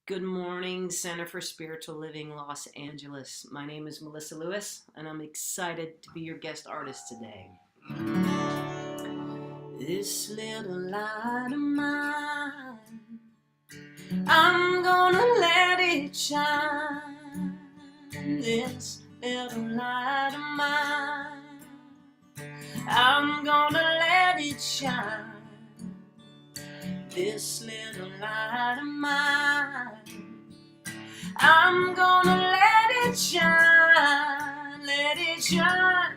Good morning, Center for Spiritual Living, Los Angeles. My name is Melissa Lewis, and I'm excited to be your guest artist today. This little light of mine, I'm gonna let it shine. This little light of mine, I'm gonna let it shine. This little light of mine, I'm gonna let it shine, let it shine,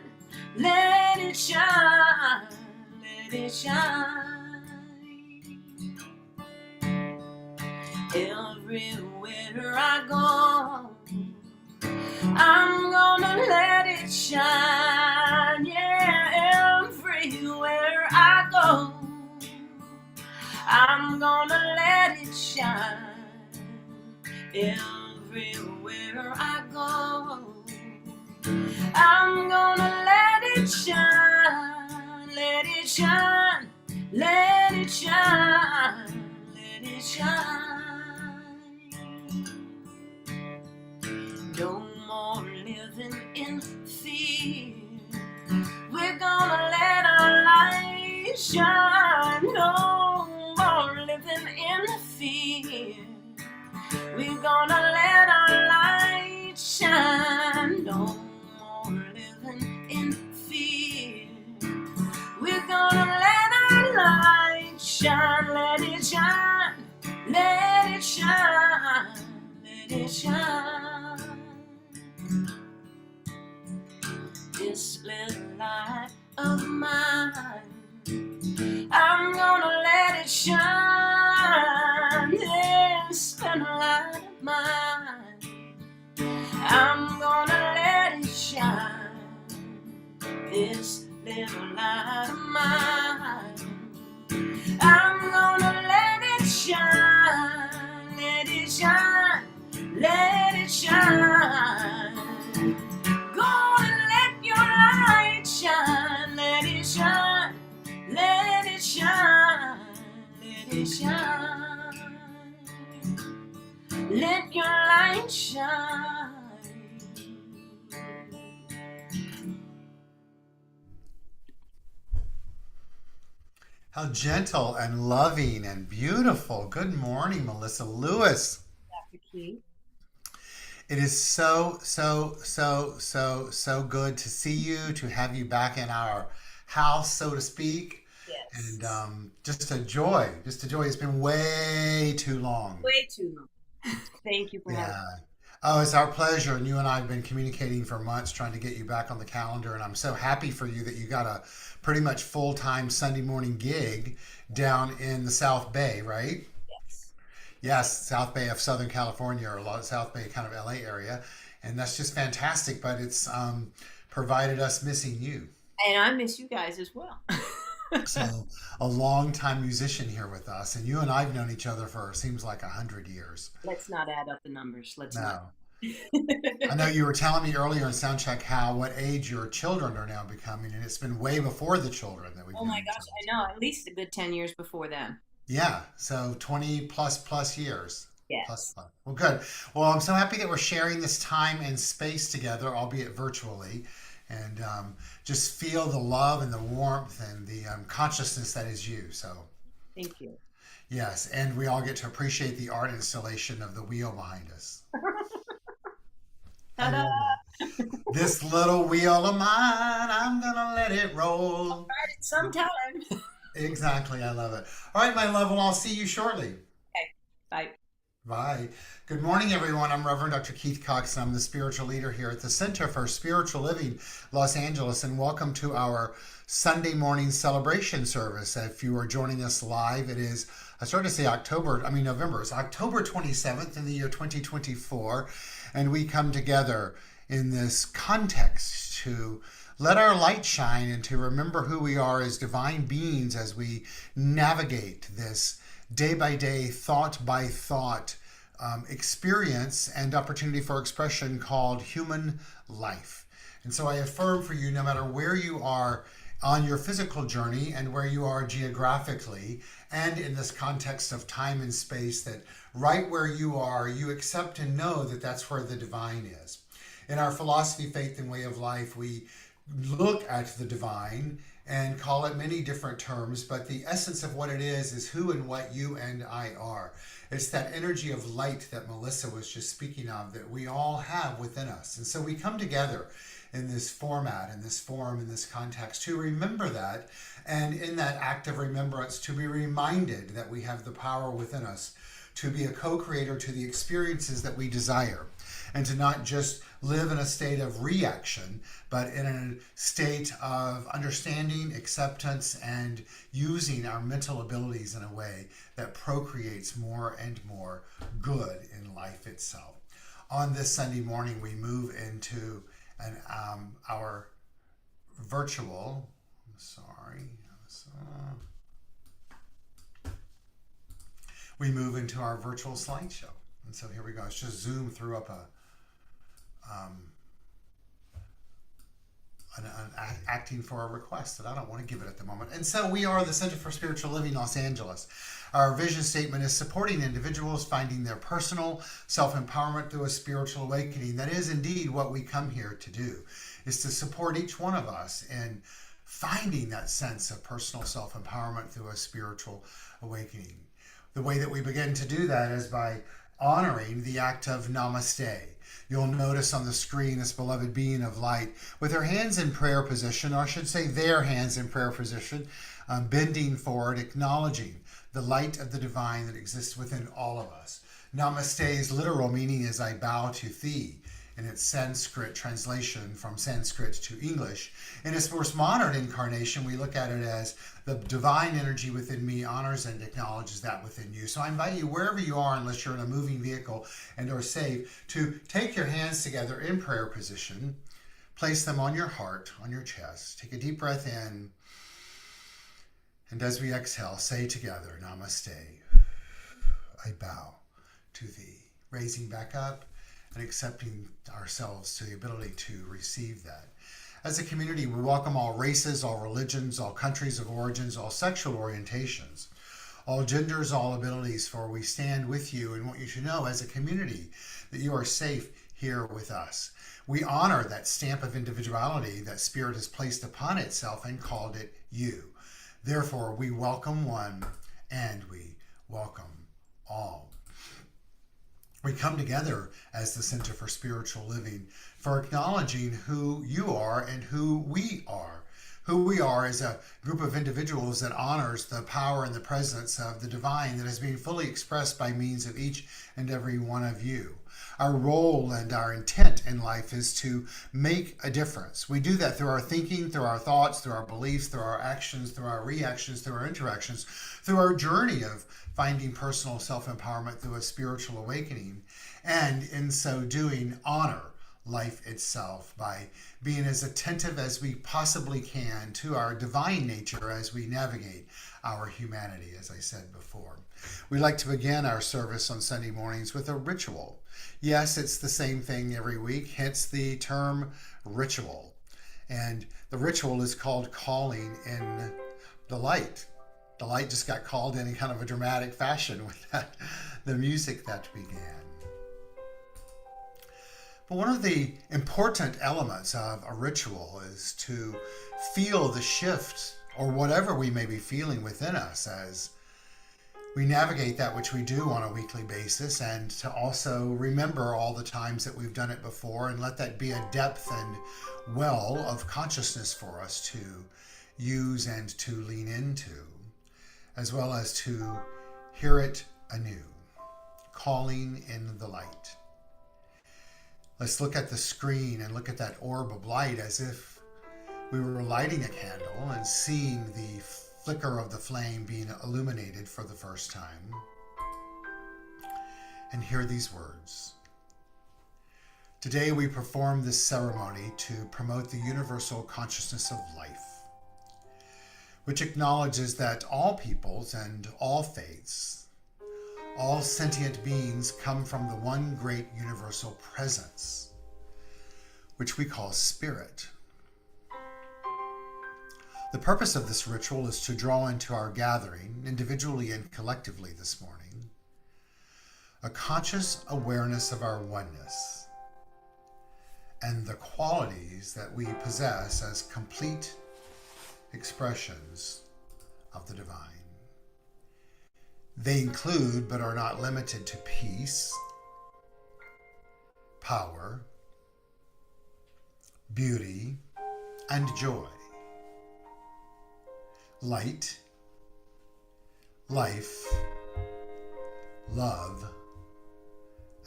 let it shine, let it shine. Everywhere I go, I'm gonna let it shine, yeah, everywhere I go, I'm gonna let it shine. Everywhere I go, I'm gonna let it shine, let it shine, let it shine, let it shine. No more living in fear. We're gonna let our light shine. No more living in fear. We're gonna let our light shine. No more living in fear. We're gonna let our light shine. Let it shine. Let it shine. Let it shine. This little light of mine, I'm gonna let it shine. This little light of mine, I'm gonna let it shine. This little light of mine, I'm gonna let it shine. Let it shine, let it shine. Gonna let your light shine. Let it shine, let it shine, let it shine. Let your light shine. How gentle and loving and beautiful. Good morning, Melissa Lewis. Dr. Key. It is so good to see you, to have you back in our house, so to speak. Yes. And just a joy, just a joy. It's been way too long. Way too long. Thank you for having Yeah. Oh, it's our pleasure. And you and I have been communicating for months trying to get you back on the calendar. And I'm so happy for you that you got a pretty much full-time Sunday morning gig down in the South Bay, right? us. Yes, South Bay of Southern California, or a lot of South Bay kind of LA area. And that's just fantastic. But it's provided us missing you. And I miss you guys as well. So a long-time musician here with us. And you and I've known each other for seems like 100 years. Let's not add up the numbers. Let's not. No. I know you were telling me earlier in soundcheck how what age your children are now becoming, and it's been way before the children that we've Oh known my each gosh, other. I know. At least a good 10 years before then. Yeah, so 20 plus years. Plus Yes. plus. Well, good. Well, I'm so happy that we're sharing this time and space together, albeit virtually, and just feel the love and the warmth and the consciousness that is you. So, Thank you. yes, and we all get to appreciate the art installation of the wheel behind us. I Ta-da! love that. This little wheel of mine, I'm gonna let it roll. Right, sometime. Exactly, I love it. All right, my love, well, I'll see you shortly. Okay. Bye. Bye. Good morning, everyone. I'm Reverend Dr. Keith Cox, and I'm the spiritual leader here at the Center for Spiritual Living, Los Angeles, and welcome to our Sunday morning celebration service. If you are joining us live, it is, I started to say November. It's October 27th in the year 2024, and we come together in this context to let our light shine and to remember who we are as divine beings as we navigate this day by day, thought by thought experience and opportunity for expression called human life. And so I affirm for you, no matter where you are on your physical journey and where you are geographically, and in this context of time and space, that right where you are, you accept and know that that's where the divine is. In our philosophy, faith, and way of life, we look at the divine and call it many different terms, but the essence of what it is who and what you and I are. It's that energy of light that Melissa was just speaking of that we all have within us. And so we come together in this format, in this form, in this context to remember that, and in that act of remembrance to be reminded that we have the power within us to be a co-creator to the experiences that we desire, and to not just live in a state of reaction, but in a state of understanding, acceptance, and using our mental abilities in a way that procreates more and more good in life itself. On this Sunday morning, we move into our virtual, we move into our virtual slideshow. And so here we go. Let's just zoom through up an acting for a request that I don't want to give it at the moment. And so we are the Center for Spiritual Living Los Angeles. Our vision statement is supporting individuals finding their personal self-empowerment through a spiritual awakening. That is indeed what we come here to do, is to support each one of us in finding that sense of personal self-empowerment through a spiritual awakening. The way that we begin to do that is by honoring the act of namaste. You'll notice on the screen this beloved being of light with her hands in prayer position, or I should say their hands in prayer position, bending forward, acknowledging the light of the divine that exists within all of us. Namaste's literal meaning is I bow to thee, in its Sanskrit translation from Sanskrit to English. In its most modern incarnation, we look at it as the divine energy within me honors and acknowledges that within you. So I invite you, wherever you are, unless you're in a moving vehicle and are safe, to take your hands together in prayer position, place them on your heart, on your chest. Take a deep breath in, and as we exhale, say together, Namaste. I bow to thee. Raising back up and accepting ourselves to the ability to receive that. As a community, we welcome all races, all religions, all countries of origins, all sexual orientations, all genders, all abilities, for we stand with you and want you to know as a community that you are safe here with us. We honor that stamp of individuality that Spirit has placed upon itself and called it you. Therefore, we welcome one and we welcome all. We come together as the Center for Spiritual Living for acknowledging who you are and who we are. Who we are is a group of individuals that honors the power and the presence of the divine that is being fully expressed by means of each and every one of you. Our role and our intent in life is to make a difference. We do that through our thinking, through our thoughts, through our beliefs, through our actions, through our reactions, through our interactions, through our journey of finding personal self-empowerment through a spiritual awakening, and in so doing, honor life itself by being as attentive as we possibly can to our divine nature as we navigate our humanity, as I said before. We like to begin our service on Sunday mornings with a ritual. Yes, it's the same thing every week, hence the term ritual. And the ritual is called calling in the light. The light just got called in kind of a dramatic fashion with the music that began. But one of the important elements of a ritual is to feel the shift or whatever we may be feeling within us as we navigate that which we do on a weekly basis, and to also remember all the times that we've done it before and let that be a depth and well of consciousness for us to use and to lean into, as well as to hear it anew, calling in the light. Let's look at the screen and look at that orb of light as if we were lighting a candle and seeing the flicker of the flame being illuminated for the first time. And hear these words. Today we perform this ceremony to promote the universal consciousness of life, which acknowledges that all peoples and all faiths, all sentient beings come from the one great universal presence, which we call spirit. The purpose of this ritual is to draw into our gathering, individually and collectively this morning, a conscious awareness of our oneness and the qualities that we possess as complete expressions of the divine. They include, but are not limited to, peace, power, beauty, and joy, light, life, love,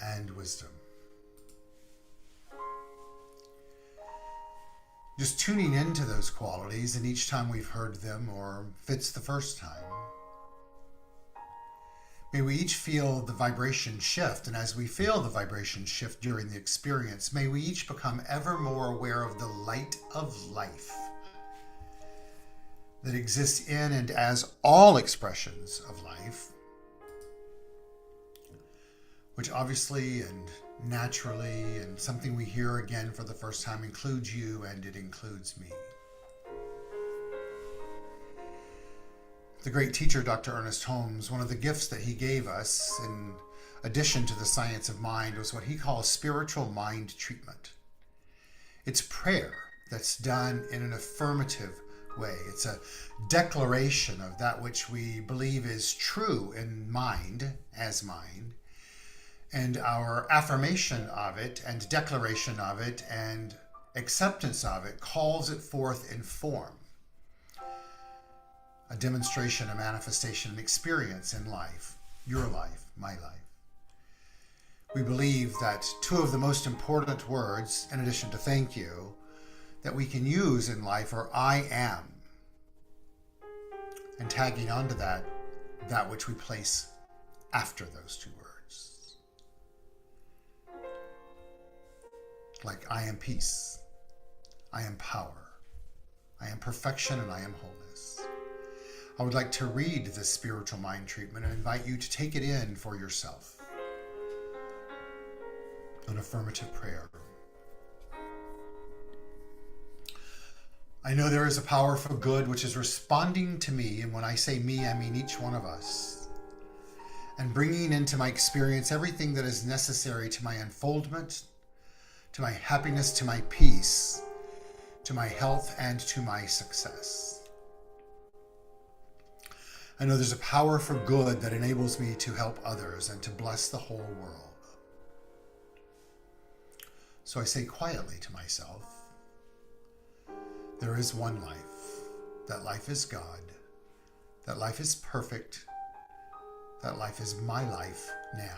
and wisdom. Just tuning into those qualities, and each time we've heard them, or if it's the first time, may we each feel the vibration shift, and as we feel the vibration shift during the experience, may we each become ever more aware of the light of life that exists in and as all expressions of life, which obviously and naturally, and something we hear again for the first time, includes you and it includes me. The great teacher, Dr. Ernest Holmes, one of the gifts that he gave us, in addition to the science of mind, was what he calls spiritual mind treatment. It's prayer that's done in an affirmative way. It's a declaration of that which we believe is true in mind, as mind, and our affirmation of it and declaration of it and acceptance of it calls it forth in form. A demonstration, a manifestation, an experience in life, your life, my life. We believe that two of the most important words, in addition to thank you, that we can use in life are I am. And tagging onto that which we place after those two words. Like I am peace, I am power, I am perfection, and I am wholeness. I would like to read this spiritual mind treatment and invite you to take it in for yourself. An affirmative prayer. I know there is a power for good which is responding to me, and when I say me, I mean each one of us, and bringing into my experience everything that is necessary to my unfoldment, to my happiness, to my peace, to my health, and to my success. I know there's a power for good that enables me to help others and to bless the whole world. So I say quietly to myself, there is one life. That life is God. That life is perfect. That life is my life now.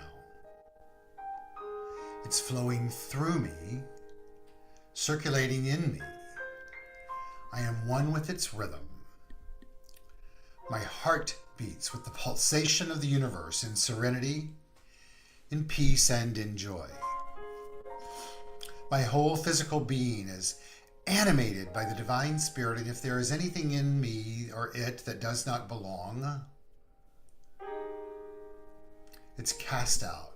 It's flowing through me, circulating in me. I am one with its rhythm. My heart beats with the pulsation of the universe in serenity, in peace, and in joy. My whole physical being is animated by the divine spirit, and if there is anything in me or it that does not belong, it's cast out.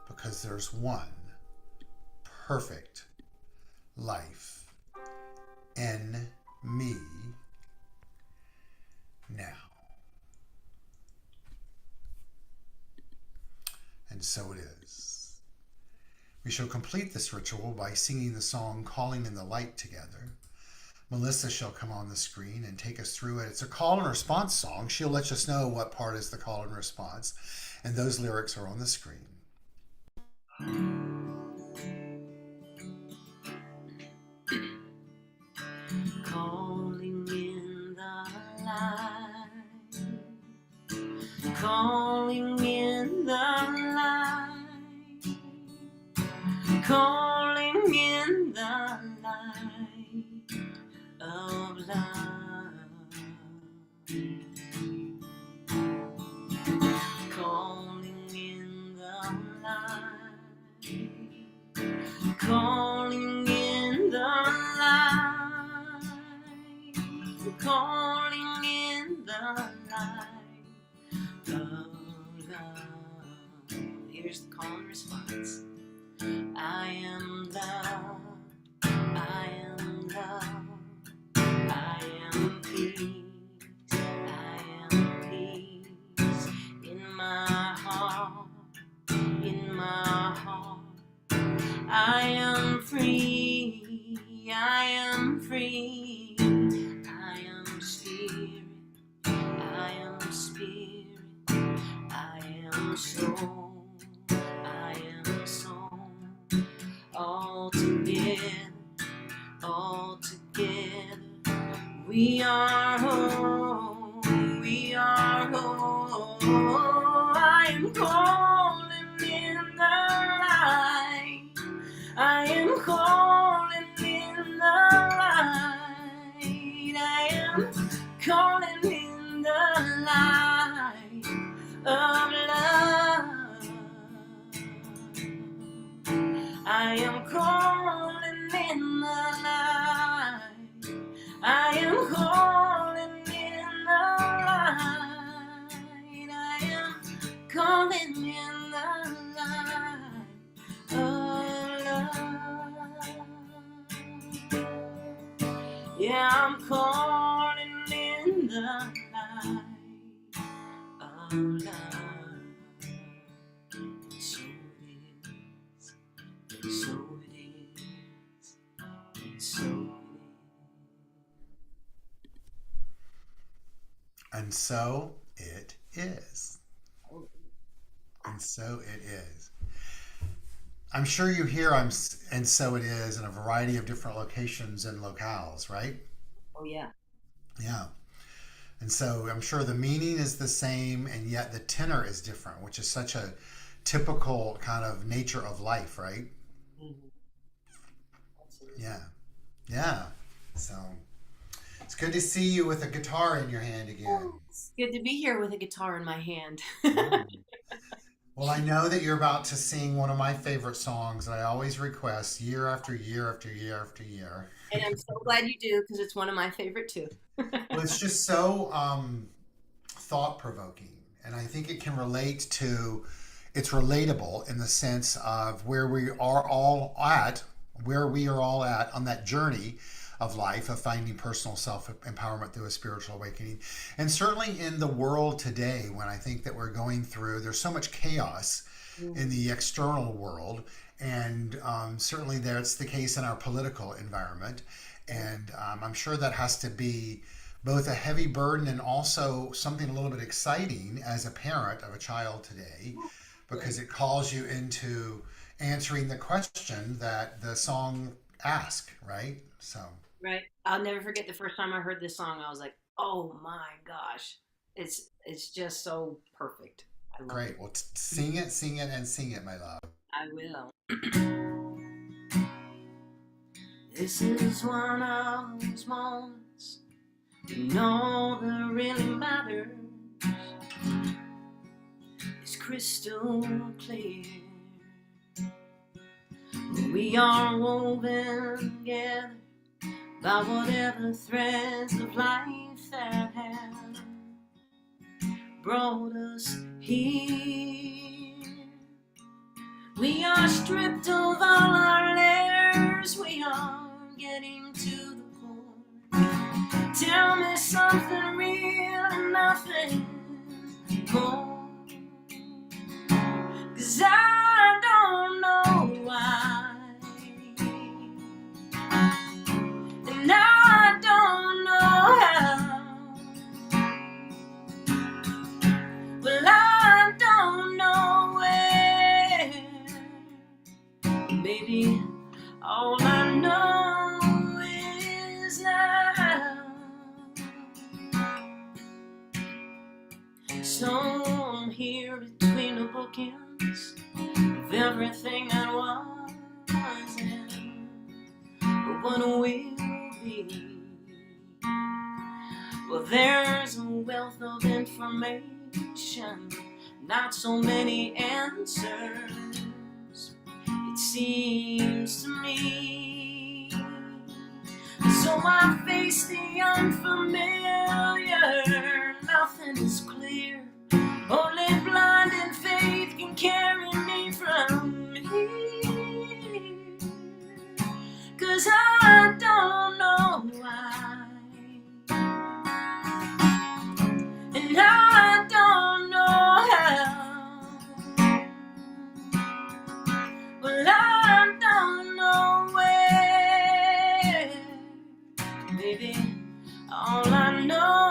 Because there's one perfect life in me now. And so it is. We shall complete this ritual by singing the song Calling in the Light together. Melissa shall come on the screen and take us through it. It's a call and response song. She'll let us know what part is the call and response, and those lyrics are on the screen. Calling in the light, calling in the light, calling in the light of love, calling in the light, calling in the light, calling in the light of love. Here's the call and response. I am love, I am love, I so, I am so, all together, all together. We are whole, we are whole. I am calling in the light. I am calling in the light. I am calling in the light of love. I am calling in the light. I am calling in the light. I am calling in the light of love. Yeah, I'm calling in the light of love. So it is, so it is, so it is. And so it is. And so it is. I'm sure you hear and so it is in a variety of different locations and locales, right? Oh yeah. Yeah. And so I'm sure the meaning is the same and yet the tenor is different, which is such a typical kind of nature of life, right? Mm-hmm. Absolutely. Yeah. Yeah. So it's good to see you with a guitar in your hand again. It's good to be here with a guitar in my hand. Yeah. Well, I know that you're about to sing one of my favorite songs that I always request year after year after year after year. And I'm so glad you do because it's one of my favorite too. Well, it's just so thought provoking, and I think it can relate to. It's relatable in the sense of where we are all at on that journey of life of finding personal self empowerment through a spiritual awakening, and certainly in the world today when I think that we're going through. There's so much chaos in the external world, and certainly that's the case in our political environment, and I'm sure that has to be both a heavy burden and also something a little bit exciting as a parent of a child today because it calls you into answering the question that the song asks, right? So Right. I'll never forget the first time I heard this song. I was like, "Oh my gosh, it's just so perfect." I love it. great. Well, sing it, sing it, and sing it, my love. I will. This is one of those moments when all that really matters is crystal clear. We are woven together by whatever threads of life that have brought us here. We are stripped of all our layers. We are getting to the core. Tell me something real and nothing more. 'Cause I don't know why, and I don't know how. Well, I don't know where. Baby, all I know is now. So I'm here between the bookends of everything that was and what will be. Well, there's a wealth of information, not so many answers, it seems to me. So I face the unfamiliar, nothing is clear. Only blinding faith can carry me from here. 'Cause I don't know why, and I don't know how. Well, I don't know where. Baby, all I know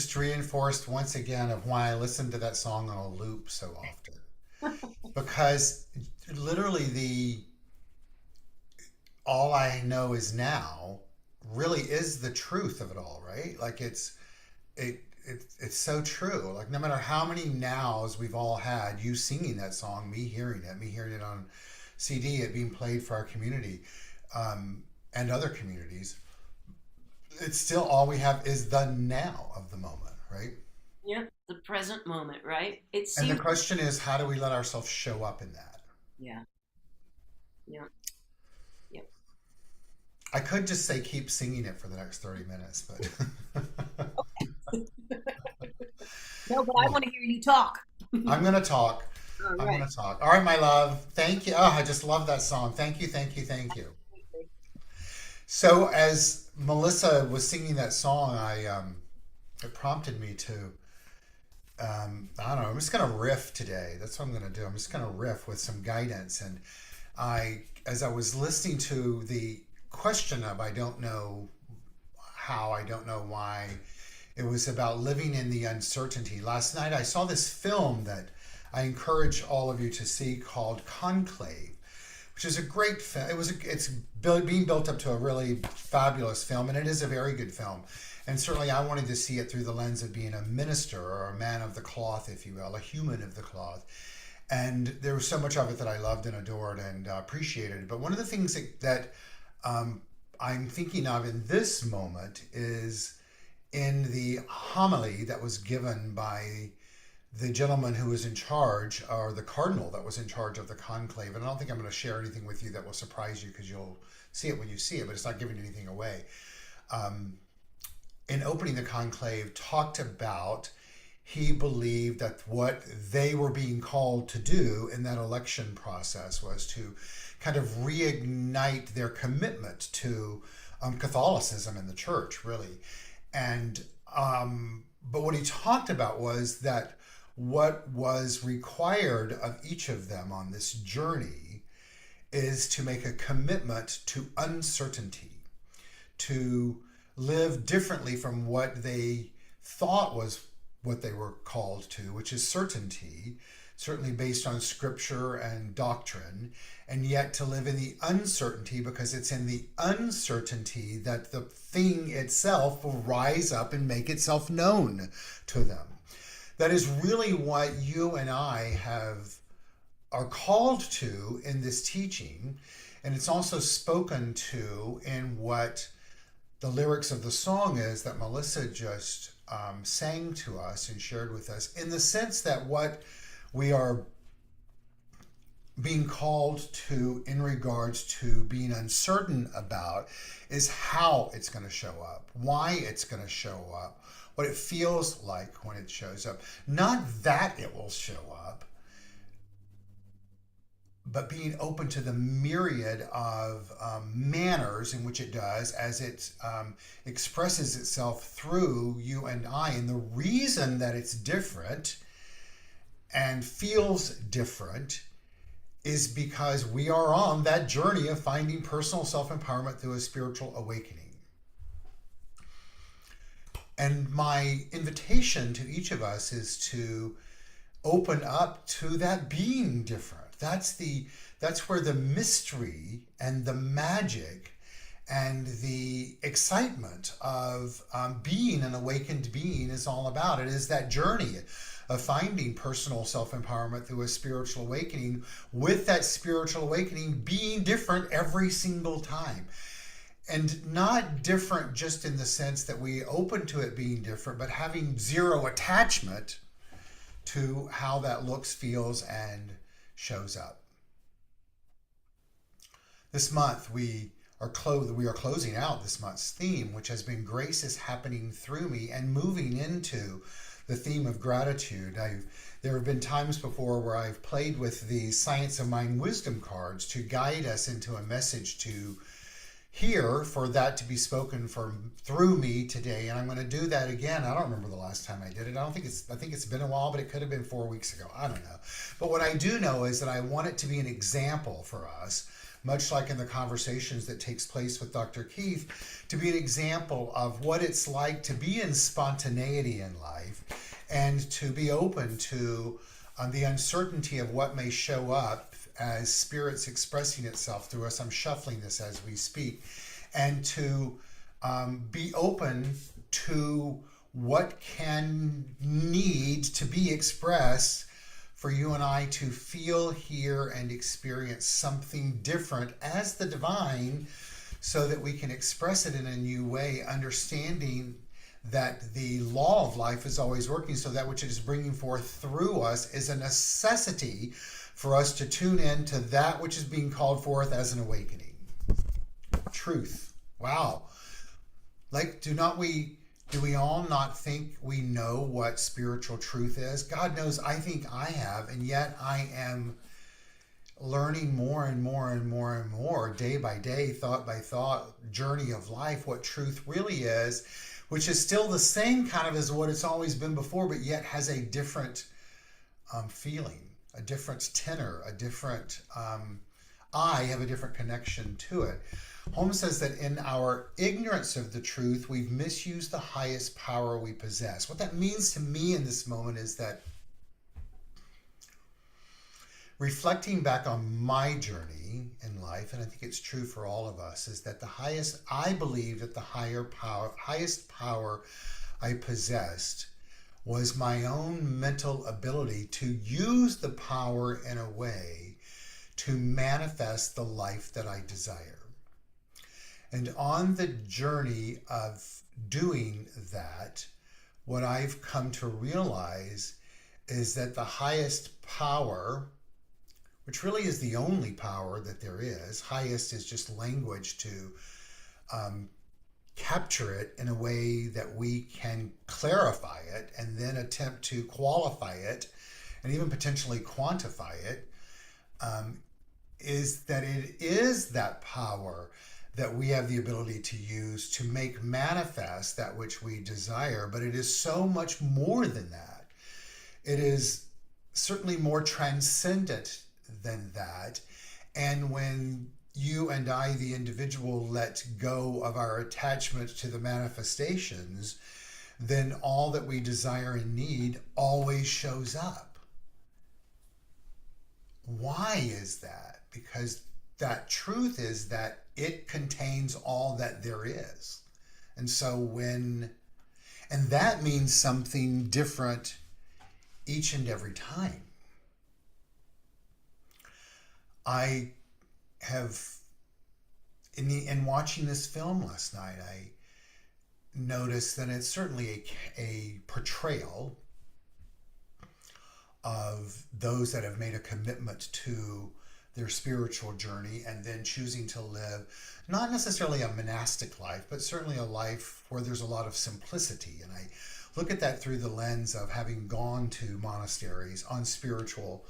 just reinforced once again of why I listen to that song on a loop so often. Because literally the all I know is now really is the truth of it all, right? Like it's so true. Like no matter how many nows we've all had, you singing that song, me hearing it on CD, it being played for our community, and other communities, it's still all we have is the now of the moment, right? Yeah, the present moment, right? It And the seems. question is, how do we let ourselves show up in that? Yeah, yeah, yeah. I could just say keep singing it for the next 30 minutes, but No, but I want to hear you talk. I'm going to talk. All I'm right. going to talk. All right, my love. Thank you. Oh, I just love that song. Thank you, thank you, thank you. So, as Melissa was singing that song, it prompted me to, I don't know, I'm just going to riff today. That's what I'm going to do. I'm just going to riff with some guidance. And as I was listening to the question of I don't know how, I don't know why, it was about living in the uncertainty. Last night I saw this film that I encourage all of you to see called Conclave, which is a great film. Being built up to a really fabulous film, and it is a very good film. And certainly I wanted to see it through the lens of being a minister or a man of the cloth, if you will, a human of the cloth. And there was so much of it that I loved and adored and appreciated. But one of the things that I'm thinking of in this moment is in the homily that was given by the gentleman who was in charge, or the cardinal that was in charge of the conclave. And I don't think I'm going to share anything with you that will surprise you because you'll see it when you see it, but it's not giving anything away. Um, in opening the conclave, talked about he believed that what they were being called to do in that election process was to kind of reignite their commitment to Catholicism in the church, really. And but what he talked about was that what was required of each of them on this journey is to make a commitment to uncertainty, to live differently from what they thought was what they were called to, which is certainty, certainly based on scripture and doctrine, and yet to live in the uncertainty because it's in the uncertainty that the thing itself will rise up and make itself known to them. That is really what you and I are called to in this teaching, and it's also spoken to in what the lyrics of the song is that Melissa just sang to us and shared with us, in the sense that what we are being called to in regards to being uncertain about is how it's going to show up, why it's going to show up, what it feels like when it shows up. Not that it will show up, but being open to the myriad of manners in which it does as it expresses itself through you and I. And the reason that it's different and feels different is because we are on that journey of finding personal self-empowerment through a spiritual awakening. And my invitation to each of us is to open up to that being different. That's where the mystery and the magic and the excitement of being an awakened being is all about. It is that journey of finding personal self-empowerment through a spiritual awakening, with that spiritual awakening being different every single time. And not different just in the sense that we open to it being different, but having zero attachment to how that looks, feels, and shows up. This month we are closing out this month's theme, which has been Grace is Happening Through Me, and moving into the theme of gratitude. There have been times before where I've played with the Science of Mind wisdom cards to guide us into a message to hear, for that to be spoken through me today. And I'm going to do that again. I don't remember the last time I did it. I think it's been a while, but it could have been 4 weeks ago. I don't know. But what I do know is that I want it to be an example for us much like in the conversations that takes place with Dr. Keith, to be an example of what it's like to be in spontaneity in life and to be open to the uncertainty of what may show up as Spirit's expressing itself through us. I'm shuffling this as we speak. And to be open to what can need to be expressed for you and I to feel, hear, and experience something different as the divine, so that we can express it in a new way, understanding that the law of life is always working, so that which it is bringing forth through us is a necessity for us to tune in to that which is being called forth as an awakening. Truth. Wow. Like, do we all not think we know what spiritual truth is? God knows I think I have, and yet I am learning more and more and more and more, day by day, thought by thought, journey of life, what truth really is, which is still the same kind of as what it's always been before, but yet has a different feeling, a different tenor, a different, I have a different connection to it. Holmes says that in our ignorance of the truth, we've misused the highest power we possess. What that means to me in this moment is that, reflecting back on my journey in life, and I think it's true for all of us, is that I believe that the highest power I possessed was my own mental ability to use the power in a way to manifest the life that I desire. And on the journey of doing that, what I've come to realize is that the highest power, which really is the only power that there is, highest is just language to capture it in a way that we can clarify it and then attempt to qualify it and even potentially quantify it, is that it is that power that we have the ability to use to make manifest that which we desire. But it is so much more than that. It is certainly more transcendent than that. And when you and I, the individual, let go of our attachment to the manifestations, then all that we desire and need always shows up. Why is that? Because that truth is that it contains all that there is. And so and that means something different each and every time. I have, in watching this film last night, I noticed that it's certainly a portrayal of those that have made a commitment to their spiritual journey and then choosing to live not necessarily a monastic life, but certainly a life where there's a lot of simplicity. And I look at that through the lens of having gone to monasteries on spiritual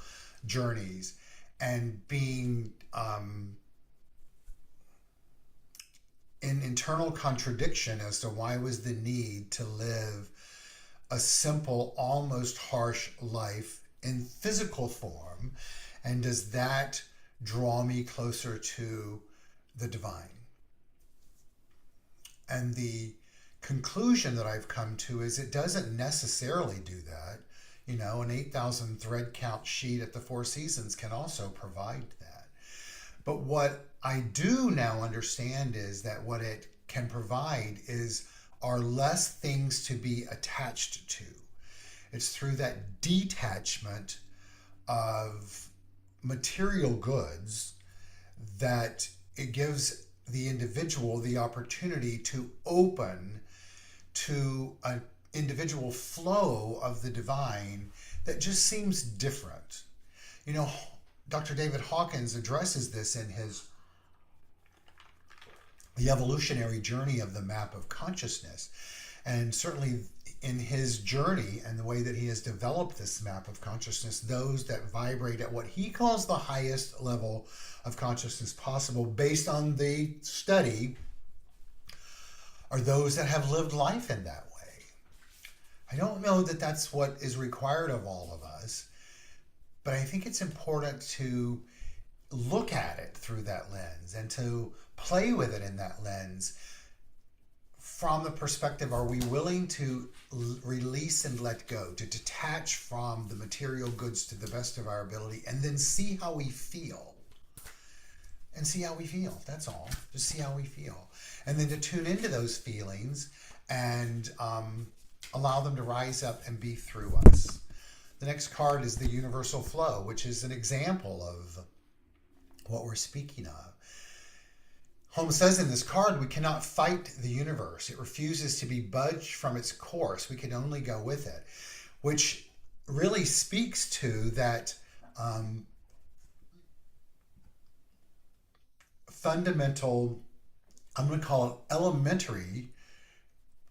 journeys and being in internal contradiction as to why was the need to live a simple, almost harsh life in physical form, and does that draw me closer to the divine? And the conclusion that I've come to is it doesn't necessarily do that. You know, an 8,000 thread count sheet at the Four Seasons can also provide that. But what I do now understand is that what it can provide are less things to be attached to. It's through that detachment of material goods that it gives the individual the opportunity to open to an individual flow of the divine that just seems different. You know, Dr. David Hawkins addresses this in his The Evolutionary Journey of the Map of Consciousness. And certainly in his journey and the way that he has developed this map of consciousness, those that vibrate at what he calls the highest level of consciousness possible based on the study are those that have lived life in that way. I don't know that that's what is required of all of us, but I think it's important to look at it through that lens and to play with it in that lens from the perspective, are we willing to release and let go, to detach from the material goods to the best of our ability, and then see how we feel? And see how we feel. That's all. Just see how we feel. And then to tune into those feelings and allow them to rise up and be through us. The next card is the universal flow, which is an example of what we're speaking of. Holmes says in this card, we cannot fight the universe. It refuses to be budged from its course. We can only go with it, which really speaks to that fundamental, I'm going to call it elementary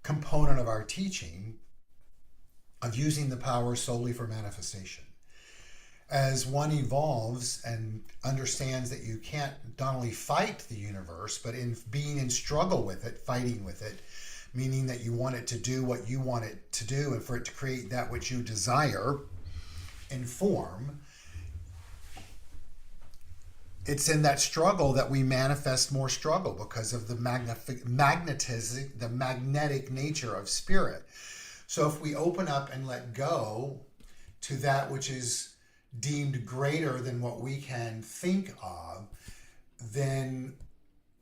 component of our teaching of using the power solely for manifestation. As one evolves and understands that you can't not only fight the universe, but in being in struggle with it, fighting with it, meaning that you want it to do what you want it to do and for it to create that which you desire in form, it's in that struggle that we manifest more struggle because of the magnetism, the magnetic nature of spirit. So if we open up and let go to that which is deemed greater than what we can think of, then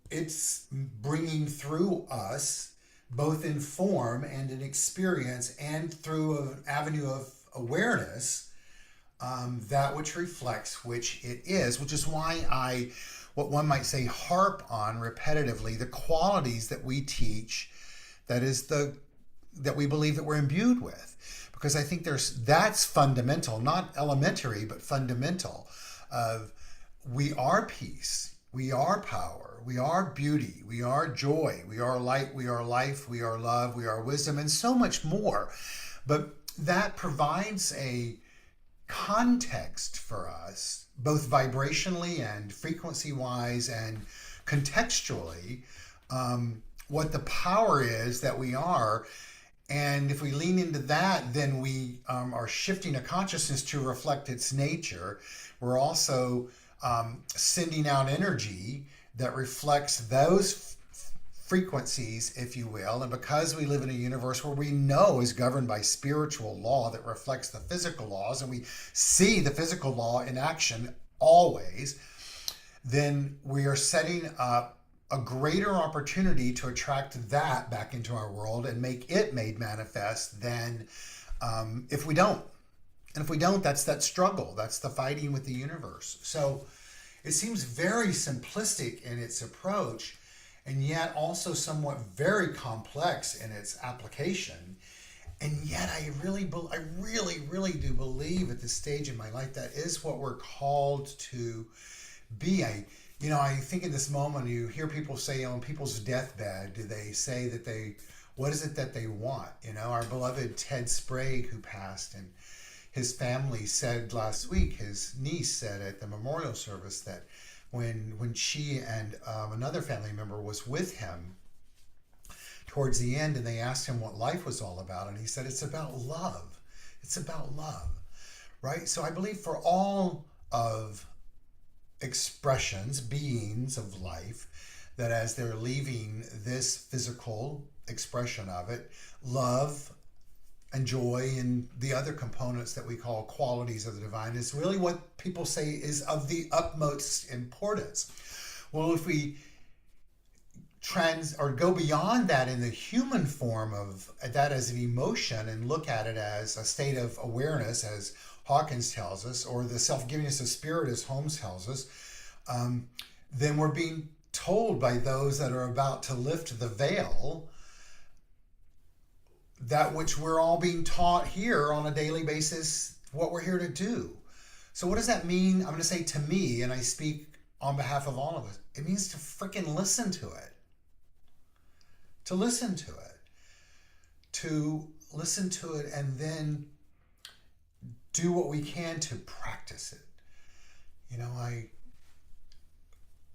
it's bringing through us, both in form and in experience and through an avenue of awareness, that which reflects which it is, which is why I, what one might say, harp on repetitively the qualities that we teach, that we believe that we're imbued with. Because I think that's fundamental, not elementary, but fundamental. Of we are peace, we are power, we are beauty, we are joy, we are light, we are life, we are love, we are wisdom, and so much more. But that provides a context for us, both vibrationally and frequency-wise and contextually, what the power is that we are. And if we lean into that, then we are shifting a consciousness to reflect its nature. We're also sending out energy that reflects those frequencies, if you will. And because we live in a universe where we know is governed by spiritual law that reflects the physical laws, and we see the physical law in action always, then we are setting up a greater opportunity to attract that back into our world and make it made manifest than if we don't. And if we don't, that's that struggle. That's the fighting with the universe. So it seems very simplistic in its approach, and yet also somewhat very complex in its application. And yet I really do believe at this stage in my life that is what we're called to be. I think in this moment you hear people say on people's deathbed, do they say that what is it that they want? Our beloved Ted Sprague, who passed, and his family said last week, his niece said at the memorial service that when she and another family member was with him towards the end, and they asked him what life was all about, and he said, it's about love. It's about love, right? So I believe for all of expressions, beings of life, that as they're leaving this physical expression of it, love and joy and the other components that we call qualities of the divine is really what people say is of the utmost importance. Well, if we go beyond that in the human form of that as an emotion and look at it as a state of awareness, as Hawkins tells us, or the self-givingness of spirit, as Holmes tells us, then we're being told by those that are about to lift the veil that which we're all being taught here on a daily basis, what we're here to do. So what does that mean? I'm going to say to me, and I speak on behalf of all of us, it means to freaking listen to it. To listen to it. To listen to it and then do what we can to practice it.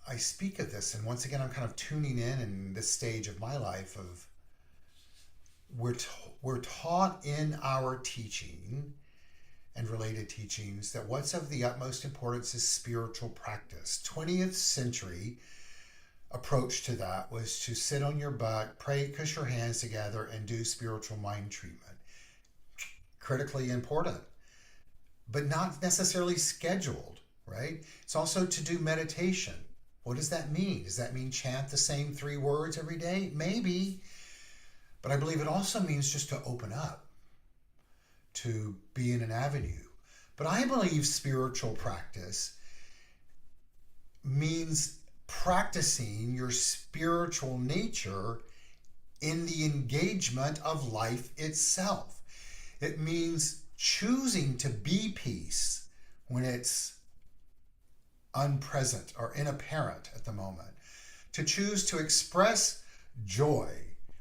I speak of this, and once again, I'm kind of tuning in this stage of my life of we're taught in our teaching and related teachings that what's of the utmost importance is spiritual practice. 20th century approach to that was to sit on your butt, pray, kiss your hands together, and do spiritual mind treatment. Critically important, but not necessarily scheduled, right? It's also to do meditation. What does that mean? Does that mean chant the same 3 words every day? Maybe. But I believe it also means just to open up, to be in an avenue. But I believe spiritual practice means practicing your spiritual nature in the engagement of life itself. It means choosing to be peace when it's unpresent or inapparent at the moment. To choose to express joy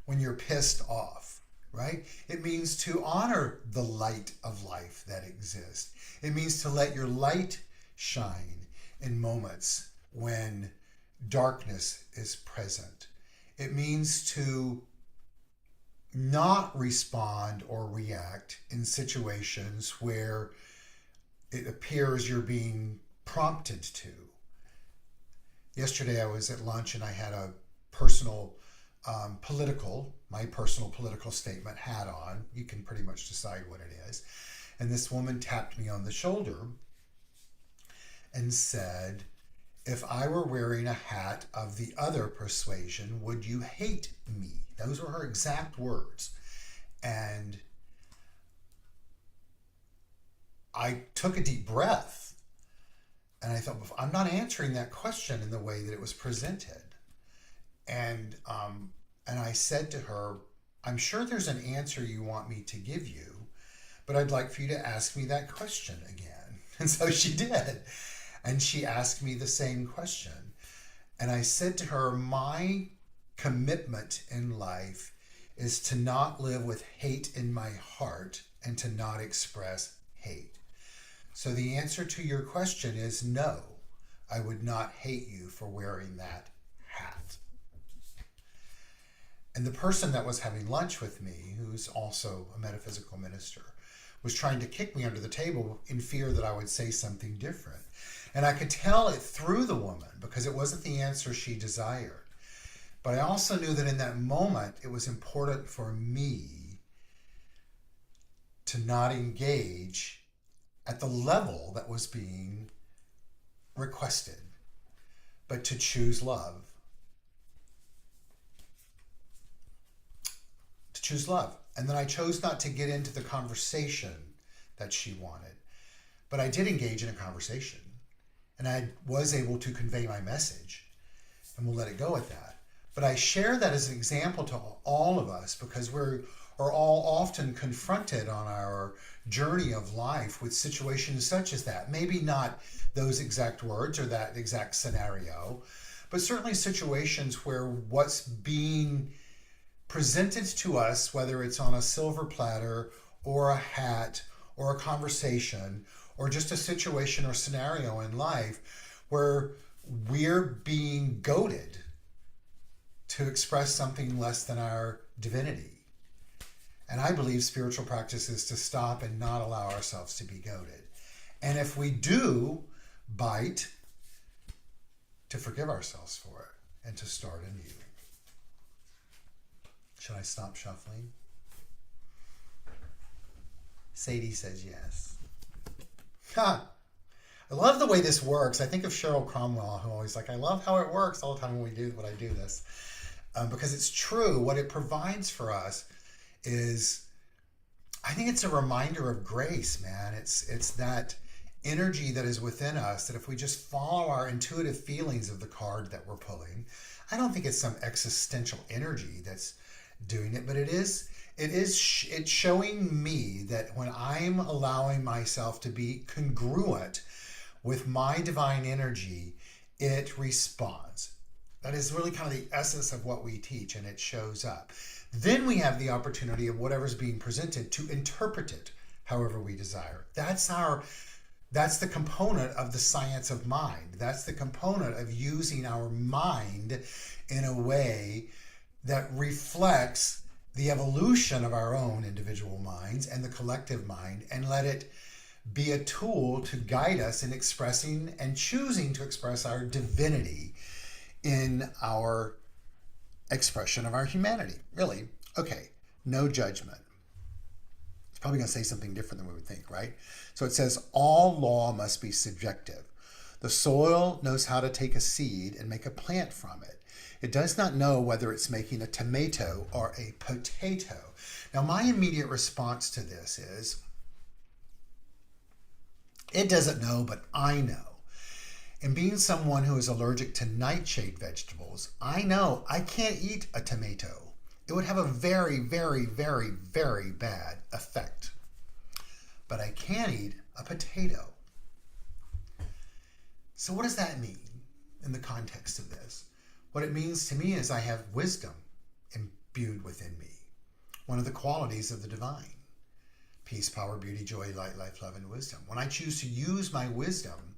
when you're pissed off, right? It means to honor the light of life that exists. It means to let your light shine in moments when darkness is present. It means to not respond or react in situations where it appears you're being prompted to. Yesterday I was at lunch and I had a personal my personal political statement hat on. You can pretty much decide what it is. And this woman tapped me on the shoulder and said, "If I were wearing a hat of the other persuasion, would you hate me?" Those were her exact words. And I took a deep breath and I thought, I'm not answering that question in the way that it was presented. And I said to her, "I'm sure there's an answer you want me to give you, but I'd like for you to ask me that question again." And so she did. And she asked me the same question. And I said to her, my commitment in life is to not live with hate in my heart and to not express hate. So the answer to your question is no, I would not hate you for wearing that hat. And the person that was having lunch with me, who's also a metaphysical minister, was trying to kick me under the table in fear that I would say something different. And I could tell it through the woman because it wasn't the answer she desired. But I also knew that in that moment, it was important for me to not engage at the level that was being requested, but to choose love. To choose love. And then I chose not to get into the conversation that she wanted. But I did engage in a conversation. And I was able to convey my message. And we'll let it go at that. But I share that as an example to all of us because we're all often confronted on our journey of life with situations such as that. Maybe not those exact words or that exact scenario, but certainly situations where what's being presented to us, whether it's on a silver platter or a hat or a conversation or just a situation or scenario in life where we're being goaded to express something less than our divinity. And I believe spiritual practice is to stop and not allow ourselves to be goaded. And if we do bite, to forgive ourselves for it and to start anew. Should I stop shuffling? Sadie says yes. Ha! I love the way this works. I think of Cheryl Cromwell, who always like, I love how it works all the time when I do this. Because it's true. What it provides for us is, I think it's a reminder of grace, man. It's that energy that is within us that if we just follow our intuitive feelings of the card that we're pulling, I don't think it's some existential energy that's doing it, but it's showing me that when I'm allowing myself to be congruent with my divine energy, it responds. That is really kind of the essence of what we teach, and it shows up. Then we have the opportunity of whatever's being presented to interpret it however we desire. That's the component of the science of mind. That's the component of using our mind in a way that reflects the evolution of our own individual minds and the collective mind, and let it be a tool to guide us in expressing and choosing to express our divinity in our expression of our humanity. Really, okay, no judgment. It's probably going to say something different than we would think, right? So it says, all law must be subjective. The soil knows how to take a seed and make a plant from it. It does not know whether it's making a tomato or a potato. Now, my immediate response to this is, it doesn't know, but I know. And being someone who is allergic to nightshade vegetables, I know I can't eat a tomato. It would have a very, very, very, very bad effect. But I can eat a potato. So what does that mean in the context of this? What it means to me is I have wisdom imbued within me. One of the qualities of the divine. Peace, power, beauty, joy, light, life, love, and wisdom. When I choose to use my wisdom,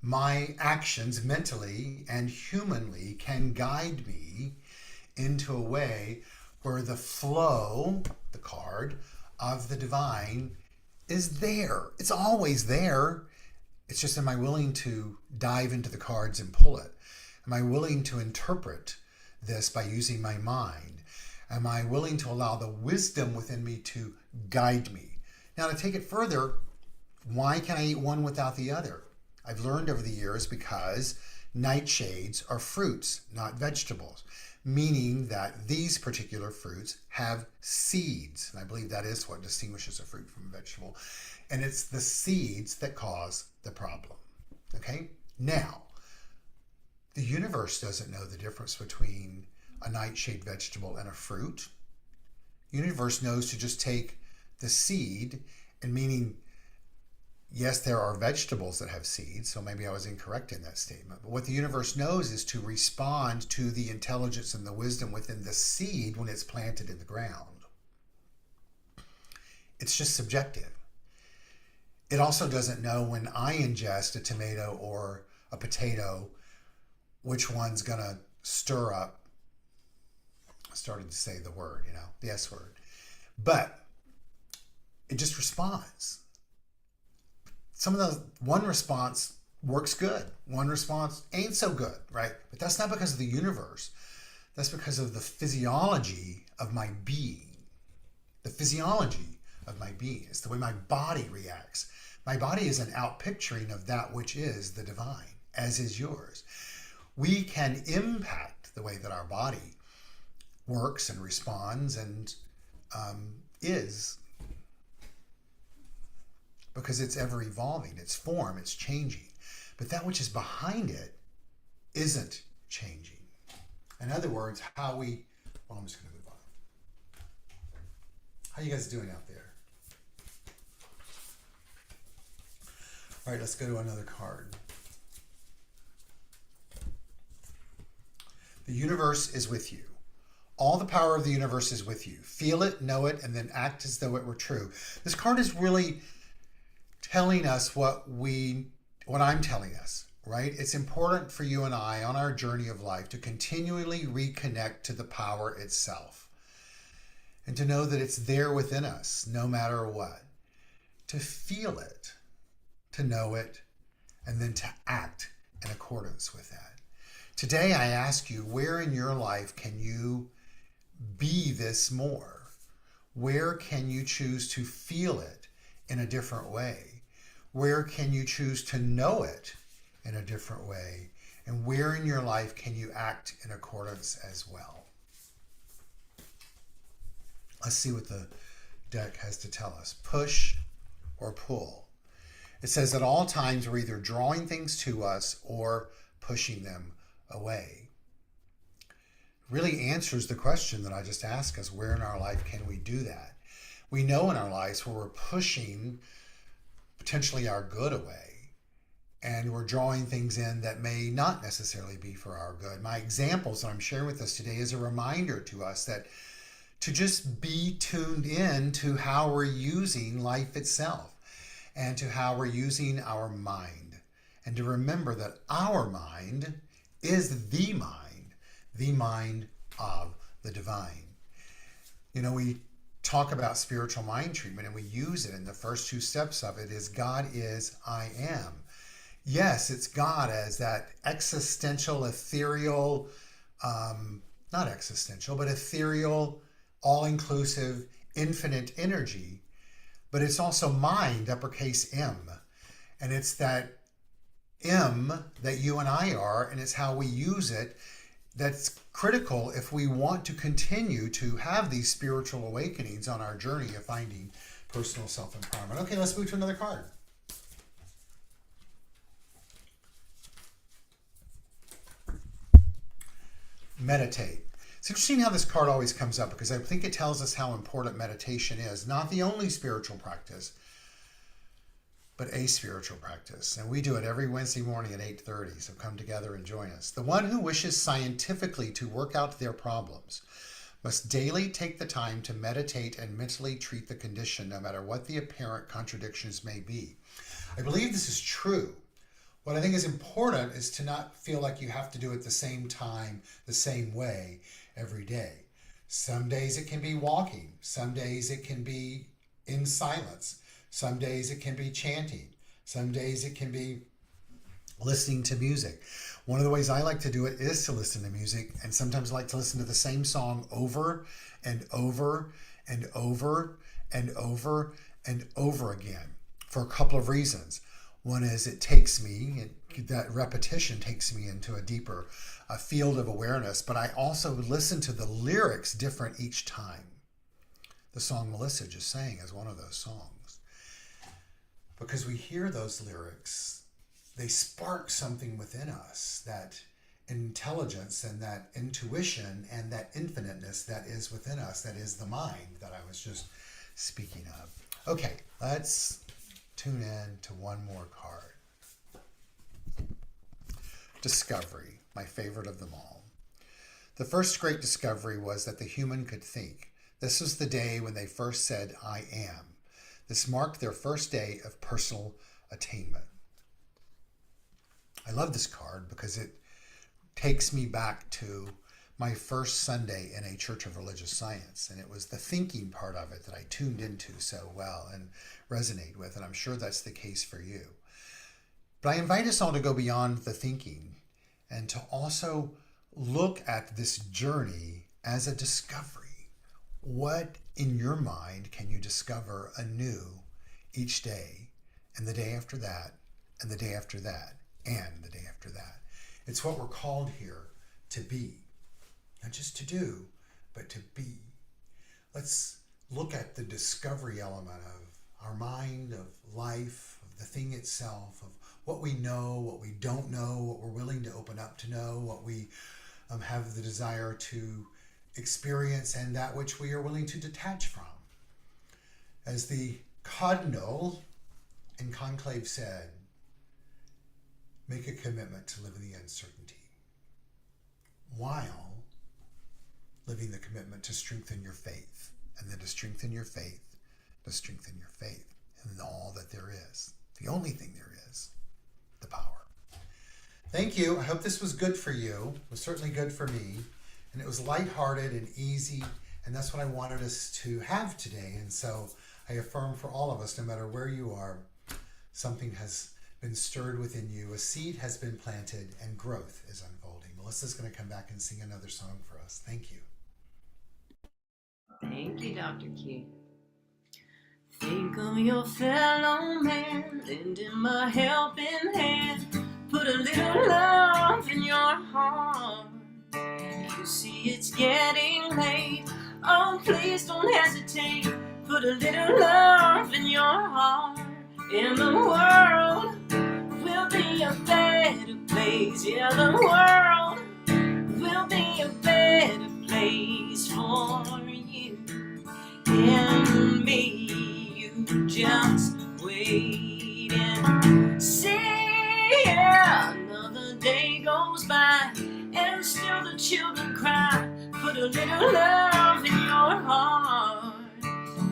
my actions mentally and humanly can guide me into a way where the flow, the card, of the divine is there. It's always there. It's just, am I willing to dive into the cards and pull it? Am I willing to interpret this by using my mind? Am I willing to allow the wisdom within me to guide me? Now, to take it further, why can I eat one without the other? I've learned over the years because nightshades are fruits, not vegetables, meaning that these particular fruits have seeds. And I believe that is what distinguishes a fruit from a vegetable. And it's the seeds that cause the problem. Okay? Now, the universe doesn't know the difference between a nightshade vegetable and a fruit. The universe knows to just take the seed, and meaning, yes, there are vegetables that have seeds, so maybe I was incorrect in that statement. But what the universe knows is to respond to the intelligence and the wisdom within the seed when it's planted in the ground. It's just subjective. It also doesn't know when I ingest a tomato or a potato, which one's going to stir up. I started to say the word, the S word. But it just responds. One response works good. One response ain't so good, right? But that's not because of the universe. That's because of the physiology of my being. The physiology of my being is the way my body reacts. My body is an outpicturing of that which is the divine, as is yours. We can impact the way that our body works and responds and is, because it's ever evolving, its form, it's changing. But that which is behind it isn't changing. In other words, I'm just going to move on. How you guys doing out there? All right, let's go to another card. The universe is with you. All the power of the universe is with you. Feel it, know it, and then act as though it were true. This card is really telling us what I'm telling us, right? It's important for you and I on our journey of life to continually reconnect to the power itself and to know that it's there within us no matter what. To feel it, to know it, and then to act in accordance with that. Today I ask you, where in your life can you be this more? Where can you choose to feel it in a different way? Where can you choose to know it in a different way? And where in your life can you act in accordance as well? Let's see what the deck has to tell us. Push or pull. It says at all times we're either drawing things to us or pushing them away. Really answers the question that I just asked us, where in our life can we do that? We know in our lives where we're pushing potentially our good away and we're drawing things in that may not necessarily be for our good. My examples that I'm sharing with us today is a reminder to us that to just be tuned in to how we're using life itself and to how we're using our mind, and to remember that our mind is the mind of the divine. We talk about spiritual mind treatment and we use it, and the first two steps of it is God is, I am. Yes, it's God as that existential, ethereal, not existential, but ethereal, all-inclusive, infinite energy. But it's also mind, uppercase M. And it's that M that you and I are, and it's how we use it that's critical if we want to continue to have these spiritual awakenings on our journey of finding personal self-empowerment. Okay, let's move to another card. Meditate. It's interesting how this card always comes up because I think it tells us how important meditation is. Not the only spiritual practice, but a spiritual practice. And we do it every Wednesday morning at 8:30, so come together and join us. The one who wishes scientifically to work out their problems must daily take the time to meditate and mentally treat the condition, no matter what the apparent contradictions may be. I believe this is true. What I think is important is to not feel like you have to do it the same time, the same way every day. Some days it can be walking. Some days it can be in silence. Some days it can be chanting. Some days it can be listening to music. One of the ways I like to do it is to listen to music, and sometimes I like to listen to the same song over and over and over and over and over again for a couple of reasons. One is it takes me, that repetition takes me into a deeper field of awareness, but I also listen to the lyrics different each time. The song Melissa just sang is one of those songs. Because we hear those lyrics, they spark something within us, that intelligence and that intuition and that infiniteness that is within us, that is the mind that I was just speaking of. Okay, let's tune in to one more card. Discovery, my favorite of them all. The first great discovery was that the human could think. This was the day when they first said, I am. This marked their first day of personal attainment. I love this card because it takes me back to my first Sunday in a Church of Religious Science, and it was the thinking part of it that I tuned into so well and resonate with, and I'm sure that's the case for you. But I invite us all to go beyond the thinking and to also look at this journey as a discovery. What in your mind can you discover anew each day, and the day after that, and the day after that, and the day after that? It's what we're called here to be. Not just to do, but to be. Let's look at the discovery element of our mind, of life, of the thing itself, of what we know, what we don't know, what we're willing to open up to know, what we have the desire to experience, and that which we are willing to detach from. As the cardinal in conclave said, make a commitment to live in the uncertainty, while living the commitment to strengthen your faith, and then to strengthen your faith, to strengthen your faith in all that there is. The only thing there is, the power. Thank you. I hope this was good for you. It was certainly good for me. And it was lighthearted and easy, and that's what I wanted us to have today. And so I affirm for all of us, no matter where you are, something has been stirred within you, a seed has been planted, and growth is unfolding. Melissa's going to come back and sing another song for us. Thank you. Thank you, Dr. Keith. Think of your fellow man, lend him a helping hand, put a little love in your heart. You see it's getting late, oh please don't hesitate, put a little love in your heart, and the world will be a better place. Yeah, the world will be a better place for you and me. You just wait and see. Yeah, another day goes by and still the children cry. Put a little love in your heart.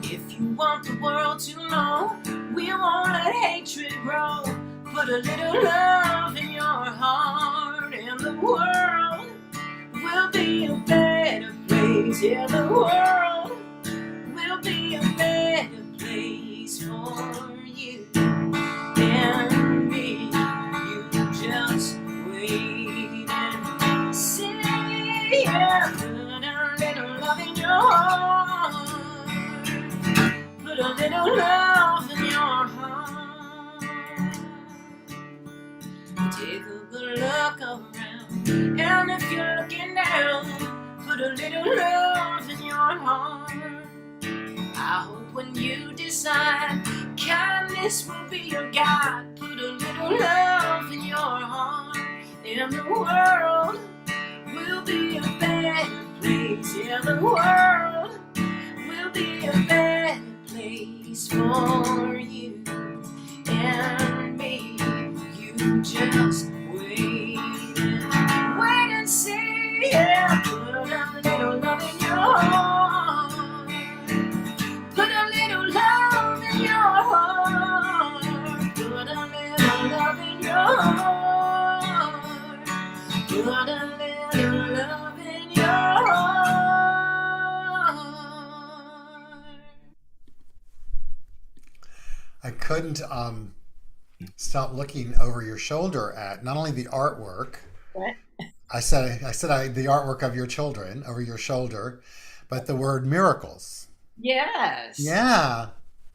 If you want the world to know we won't let hatred grow, put a little love in your heart, and the world will be a better place. Yeah, the world will be for you and me. You just wait and see. Yeah, put a little love in your heart. Put a little love in your heart. Take a good look around, and if you're looking down, put a little love in your heart. I hope when you decide kindness will be your guide, put a little love in your heart, and the world will be a better place. Yeah, the world will be a better place for you and me. You just wait and see. Yeah, put a little love in your heart. Put a little love in your heart. Put a little love in your heart. Put a little love in your heart. I couldn't stop looking over your shoulder at not only the artwork. What? The artwork of your children over your shoulder, but the word miracles. Yes. Yeah.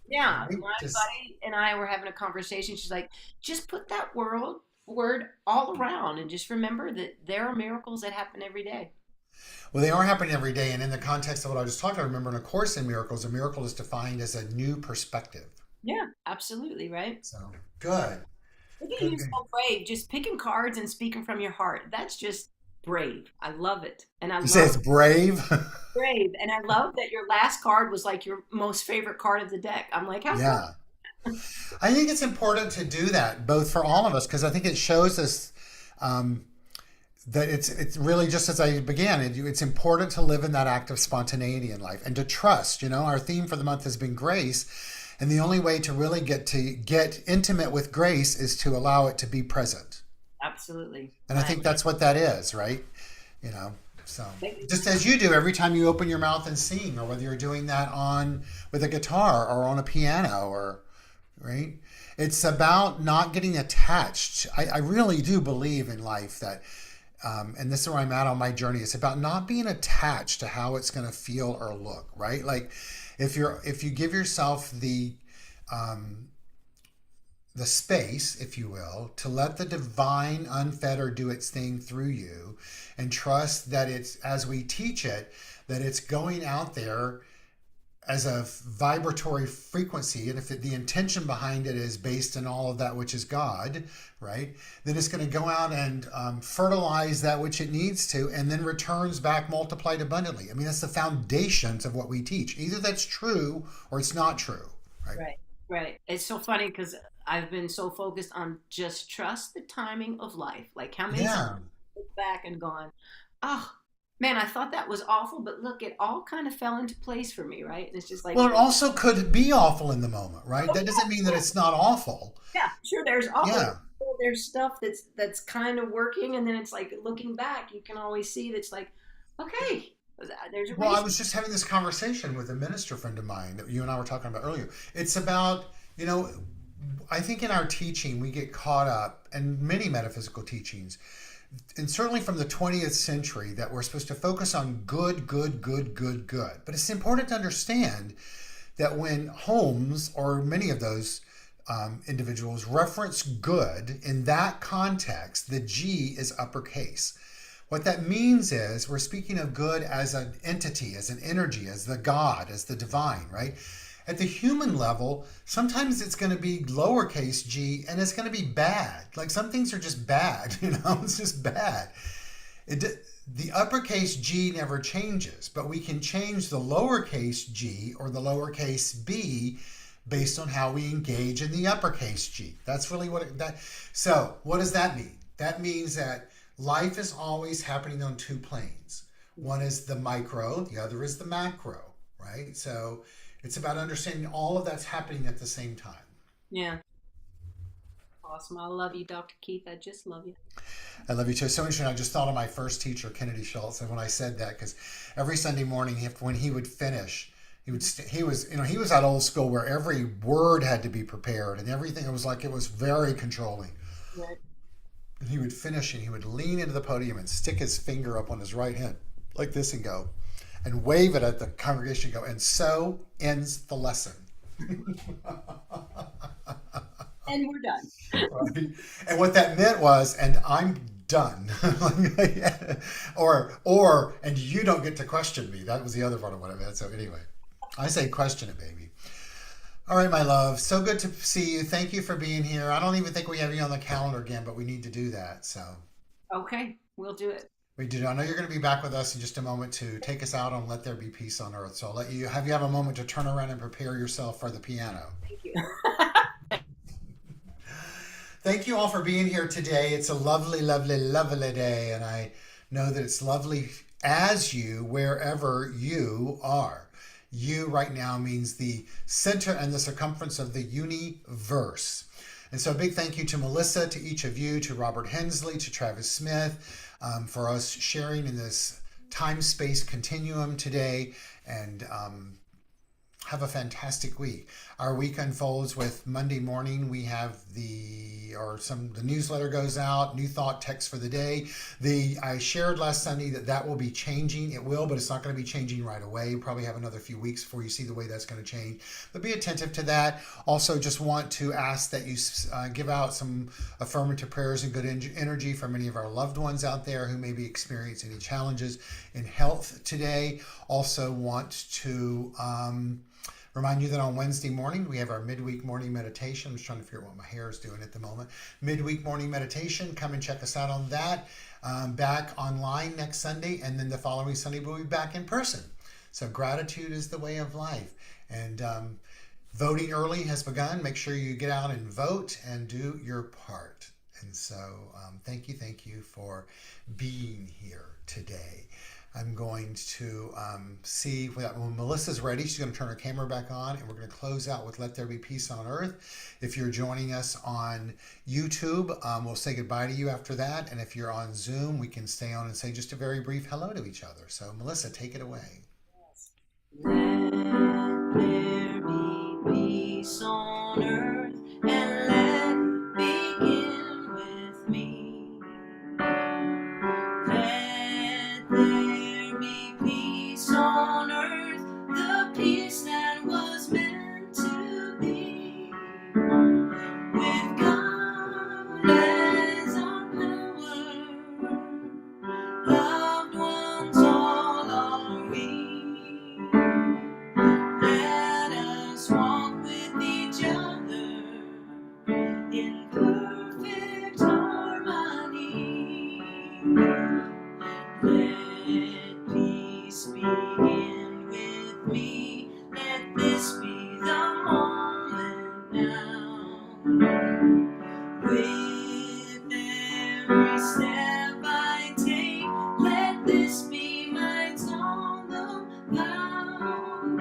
Yeah. Right? My Just buddy and I were having a conversation. She's like, just put that word all around and just remember that there are miracles that happen every day. well, they are happening every day, and in the context of what I just talked about, remember in A Course in Miracles, a miracle is defined as a new perspective. Yeah, absolutely, right? So good, Look at good, you, good. so brave. Just picking cards and speaking from your heart. That's just brave. I love it. And I You say love it's brave. brave. And I love that your last card was like your most favorite card of the deck. I'm like, how come? Yeah. I think it's important to do that, both for all of us, because I think it shows us um, that it's really just as I began. It's important to live in that act of spontaneity in life and to trust. Our theme for the month has been grace, and the only way to really get intimate with grace is to allow it to be present. Absolutely. And I Right. think that's what that is, right? You know. So Thank you. just as you do every time you open your mouth and sing, or whether you're doing that on with a guitar or on a piano, or right? It's about not getting attached. I really do believe in life that, and this is where I'm at on my journey. It's about not being attached to how it's going to feel or look, right? Like if you give yourself um, the space, if you will, to let the divine unfettered do its thing through you, and trust that it's as we teach it, that it's going out there as a vibratory frequency, and if the intention behind it is based in all of that which is God, right, then it's going to go out and fertilize that which it needs to, and then returns back multiplied abundantly. I mean, that's the foundations of what we teach. Either that's true or it's not true, right? Right. Right. It's so funny because I've been so focused on just trust the timing of life. Like how many times Yeah. I look back and gone, oh man, I thought that was awful, but look, it all kind of fell into place for me, right? And it's just like, Well, it also could be awful in the moment, right? That doesn't mean that it's not awful. yeah, sure, there's awful. Yeah. There's stuff that's kind of working, and then it's like looking back, you can always see that's like, okay, there's a Well, I reason. was just having this conversation with a minister friend of mine that you and I were talking about earlier. It's about, I think in our teaching, we get caught up, and many metaphysical teachings, and certainly from the 20th century, that we're supposed to focus on good, good, good, good, good. But it's important to understand that when Holmes or many of those individuals reference good in that context, the G is uppercase. What that means is we're speaking of good as an entity, as an energy, as the God, as the divine, right? At the human level, sometimes it's going to be lowercase g and it's going to be bad. Like some things are just bad, it's just bad. The uppercase G never changes, but we can change the lowercase g or the lowercase b based on how we engage in the uppercase G. That's really so what does that mean? That means that life is always happening on two planes. One is the micro, the other is the macro, right? So it's about understanding all of that's happening at the same time. Yeah, awesome. I love you, Dr. Keith. I just love you. I love you too. So interesting. I just thought of my first teacher, Kennedy Schultz, and when I said that, because every Sunday morning, when he would finish he was, he was that old school where every word had to be prepared and everything. It was like it was very controlling. Right. And he would finish and he would lean into the podium and stick his finger up on his right hand like this and go and wave it at the congregation and go, and so ends the lesson. And we're done. Right? And what that meant was, and I'm done. or and you don't get to question me. That was the other part of what I meant. So anyway, I say question it, baby. All right, my love. So good to see you. Thank you for being here. I don't even think we have you on the calendar again, but we need to do that. So Okay, we'll do it. we do. I know you're going to be back with us in just a moment to take us out on Let There Be Peace on Earth. So I'll let you have a moment to turn around and prepare yourself for the piano. Thank you. Thank you all for being here today. It's a lovely, lovely, lovely day, and I know that it's lovely as you, wherever you are. You right now means the center and the circumference of the universe. And so a big thank you to Melissa, to each of you, to Robert Hensley, to Travis Smith, for us sharing in this time-space continuum today. And have a fantastic week. Our week unfolds with Monday morning. We have the newsletter goes out, new thought text for the day. I shared last Sunday that will be changing. It will, but it's not going to be changing right away. You'll probably have another few weeks before you see the way that's going to change. But be attentive to that. Also, just want to ask that you give out some affirmative prayers and good energy for many of our loved ones out there who may be experiencing any challenges in health today. Also want to remind you that on Wednesday morning, we have our midweek morning meditation. I'm just trying to figure out what my hair is doing at the moment. Midweek morning meditation. Come and check us out on that. Back online next Sunday, and then the following Sunday, we'll be back in person. So gratitude is the way of life. And voting early has begun. Make sure you get out and vote and do your part. And so thank you for being here today. I'm going to see when Melissa's ready. She's going to turn her camera back on, and we're going to close out with Let There Be Peace on Earth. If you're joining us on YouTube, we'll say goodbye to you after that. And if you're on Zoom, we can stay on and say just a very brief hello to each other. So, Melissa, take it away. Let there be peace on earth, and let it begin with me. Let there be peace on earth, the peace that was meant to be. With God as our power, loved ones all are we. Let us walk with each other in perfect harmony. Let peace begin with me. Let this be the moment now. With every step I take, let this be my tongue vow.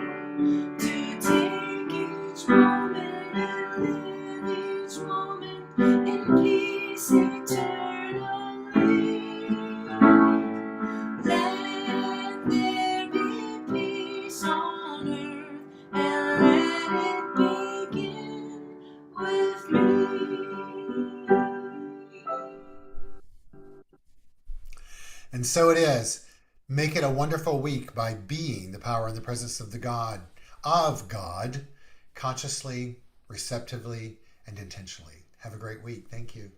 To take each moment and live each moment in peace eternally. Let there be peace on earth, and let it begin with me. And so it is. Make it a wonderful week by being the power and the presence of God, consciously, receptively, and intentionally. Have a great week. Thank you.